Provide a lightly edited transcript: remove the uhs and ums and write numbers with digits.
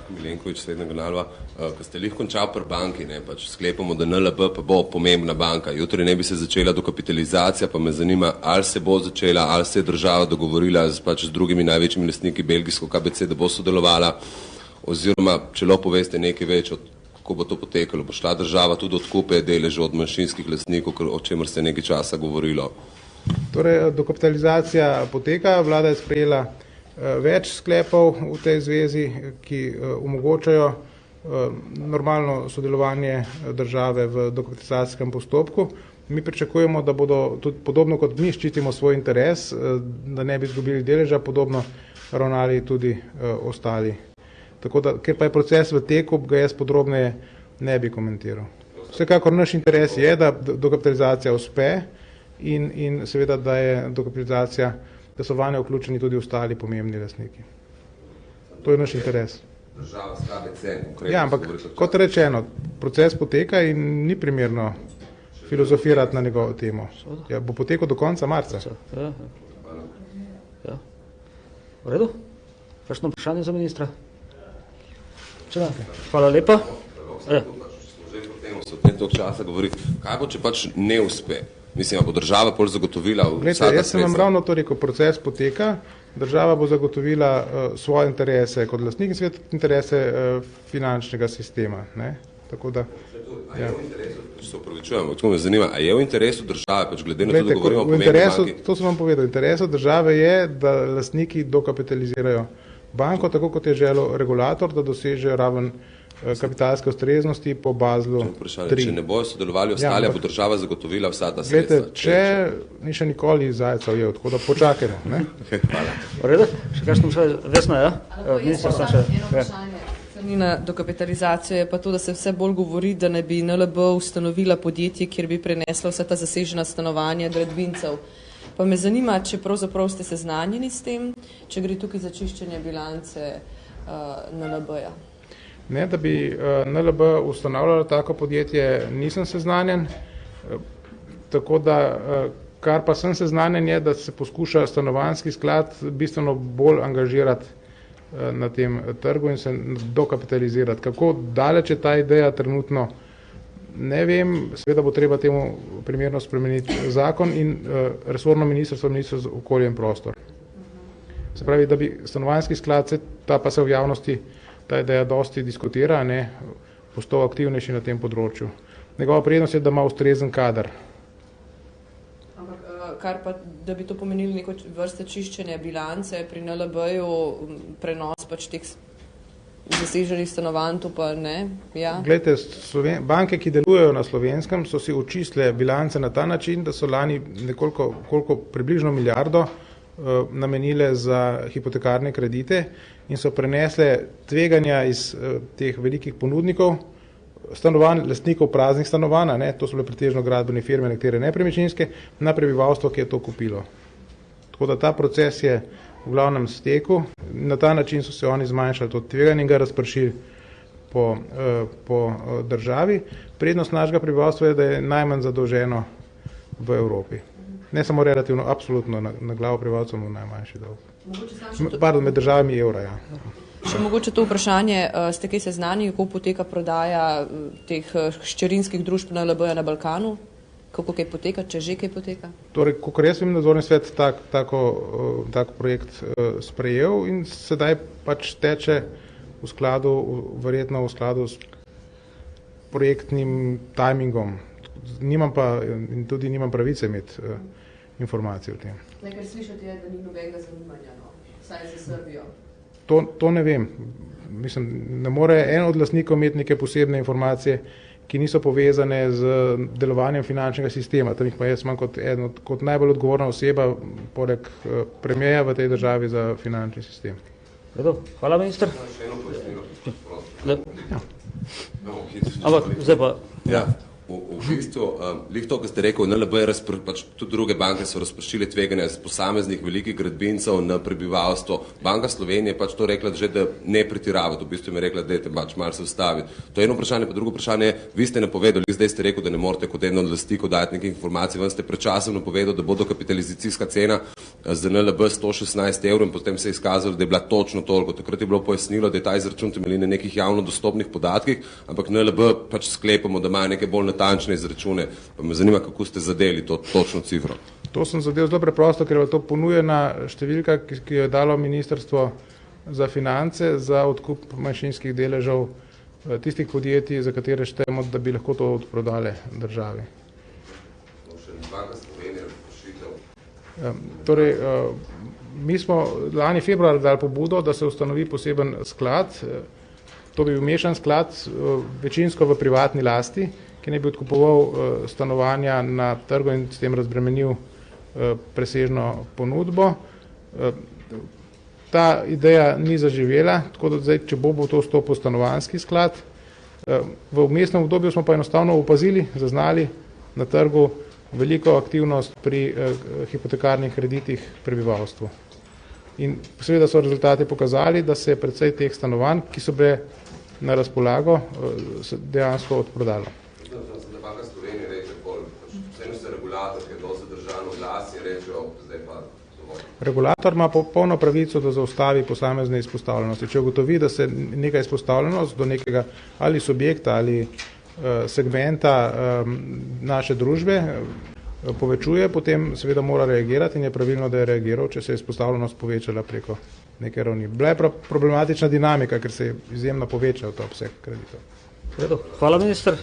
Darko Milenković, Srednja Gonalva, ko ste lih končal pri banki, ne, pač sklepamo, da NLB pa bo pomembna banka. Jutri ne bi se začela dokapitalizacija, pa me zanima, ali se bo začela, ali se je država dogovorila pač z drugimi največjimi lastniki, belgijsko KBC, da bo sodelovala, oziroma če lahko poveste nekaj več, kako bo to potekalo. Bo šla država tudi odkupe deleže od manjšinskih lastnikov, o čemer se nekaj časa govorilo? Torej, dokapitalizacija poteka, vlada je sprejela več sklepov v tej zvezi, ki omogočajo normalno sodelovanje države v dokapitalizacijskem postopku. Mi pričakujemo, da bodo tudi podobno kot mi ščitimo svoj interes, da ne bi izgubili deleža, podobno ravnali tudi ostali. Tako da, ker pa je proces v teku, ga jaz podrobneje ne bi komentiral. Vsekakor naš interes je, da dokapitalizacija uspe in seveda, da je dokapitalizacija, da so vanjo vključeni tudi ostali pomembni lastniki. To je naš interes. Država s KBC. Ja, ampak kot rečeno, proces poteka in ni primerno filozofirati na njegovo temo. Ja, bo potekal do konca marca. Ja. V redu? Kakšno vprašanje za ministra? Hvala lepa. Kaj bo, če pač ne uspe? Mislim, bo država pol zagotovila vsa ta jaz sem vam ravno to rekel, proces poteka, država bo zagotovila svoje interese kot lastnik in svet interese finančnega sistema. Ne? Tako da, ja. Se upravičujem, tako me zanima, a je v interesu države, pač glede na to, da govorimo o pomembni banki? To sem vam povedal, interesu države je, da lastniki dokapitalizirajo banko, tako kot je želel regulator, da dosežejo raven kapitalske ustreznosti po Baslu 3. Če ne bojo sodelovali ostali, bo država zagotovila vsa ta sredstva. Če ni še nikoli zajca ujel, tako da počakajmo. Hvala. V redu? Še kakšno vprašanje? Vesna, ja? Eno vprašanje. Na dokapitalizacijo je pa to, da se vse bolj govori, da ne bi NLB ustanovila podjetje, kjer bi prenesla vsa ta zasežena stanovanja gradbincev. Pa me zanima, če pravzaprav ste seznanjeni s tem, če gre tukaj za čiščenje bilance NLB-ja. Ne, da bi NLB ustanavljala tako podjetje, nisem seznanjen. Tako da, kar pa sem seznanjen je, da se poskuša stanovanjski sklad bistveno bolj angažirati na tem trgu in se dokapitalizirati. Kako daleč je ta ideja trenutno, ne vem, seveda bo treba temu primerno spremeniti zakon in resorno ministrstvo za okolje in prostor. Se pravi, da bi stanovanjski sklad, ta pa se v javnosti, ta ideja dosti diskutira, ne, postal aktivnejši na tem področju. Njegova prednost je, da ima ustrezen kader. Kar pa, da bi to pomenili neko vrste čiščenja bilance pri NLB-ju, prenos pač teh zaseženih stanovanj, to pa ne, ja. Glejte, banke, ki delujejo na Slovenskem, so si očistile bilance na ta način, da so lani koliko približno milijardo namenile za hipotekarne kredite in so prenesle tveganja iz teh velikih ponudnikov, stanovanj, lastnikov praznih stanovanj, ne, to so bile pretežno gradbene firme, nekatere nepremičninske, na prebivalstvo, ki je to kupilo. Tako da ta proces je v glavnem steku. Na ta način so se oni zmanjšali to tveganje in ga razpršili po državi. Prednost našega prebivalstva je, da je najmanj zadolženo v Evropi. Ne samo relativno, absolutno na glavo prebivalcev v najmanjši dolg. Pardon, med državami evra, ja. Še mogoče to vprašanje, ste kaj seznani, kako poteka prodaja teh hčerinskih družb NLB-ja na Balkanu? Kako kaj poteka, če že kaj poteka? Torej, kakor jaz vem, nadzorni svet tako projekt sprejel in sedaj pač teče verjetno v skladu s projektnim timingom. Nimam pa in tudi nimam pravice imeti informacij o tem. Nekaj slišati je, da ni nobenega zanimanja, vsaj za Srbijo. To ne vem. Mislim, ne more en od lastnikov imeti neke posebne informacije, ki niso povezane z delovanjem finančnega sistema. Tam jih pa jaz imam kot najbolj odgovorna oseba, poleg premierja v tej državi za finančni sistem. Hvala, minister. Ampak, zdaj pa... Ja, v V bistvu, lih to, kar ste rekel, NLB je pač tudi druge banke so razpršile tveganja z posameznih velikih gradbincev na prebivalstvo. Banka Slovenije je pač to rekla, že da ne pretiravati, v bistvu mi je rekla, da je pač malo se ustaviti. To je eno vprašanje, pa drugo vprašanje je, vi ste napovedali, zdaj ste rekel, da ne morete kot eno od lastnikov dati nekih informacij, vam ste pred časom napovedali, da bo dokapitalizacijska cena za NLB 116 evrov in potem se je izkazalo, da je bila točno toliko. Takrat je bilo pojasnilo, da je ta izračun temelji na nekih javno dostopnih podatkih, ampak NLB pač sklepamo, da imajo neke bolj natančne izračune. Pa me zanima, kako ste zadeli to točno cifro. To sem zadev zelo preprosto, ker je to ponujena številka, ki jo je dalo Ministrstvo za finance za odkup manjšinskih deležev tistih podjetij, za katere štejemo, da bi lahko to odprodale državi. Torej, mi smo lani februar dali pobudo, da se ustanovi poseben sklad, to bi bil mešan sklad, večinsko v privatni lasti, ki ne bi odkupoval stanovanja na trgu in s tem razbremenil presežno ponudbo. Ta ideja ni zaživela, tako da zdaj, če bo to stopil stanovanjski sklad. V vmesnem obdobju smo pa enostavno opazili, zaznali na trgu veliko aktivnost pri hipotekarnih kreditih prebivalstvu. In seveda so rezultati pokazali, da se je precej teh stanovanj, ki so bile na razpolago, dejansko odprodalo. Da Banka Slovenije reče, vseeno se regulator, ki je to zadržano glas, je rečejo, zdaj pa dovolj. Regulator ima polno pravico, da zaustavi posamezne izpostavljenosti. Če ugotovi, da se neka izpostavljenost do nekega ali subjekta ali segmenta naše družbe povečuje, potem seveda mora reagirati in je pravilno, da je reagiral, če se je izpostavljenost povečala preko neke ravni. Bila je problematična dinamika, ker se je izjemno povečal ta obseg kreditov. Hvala, minister.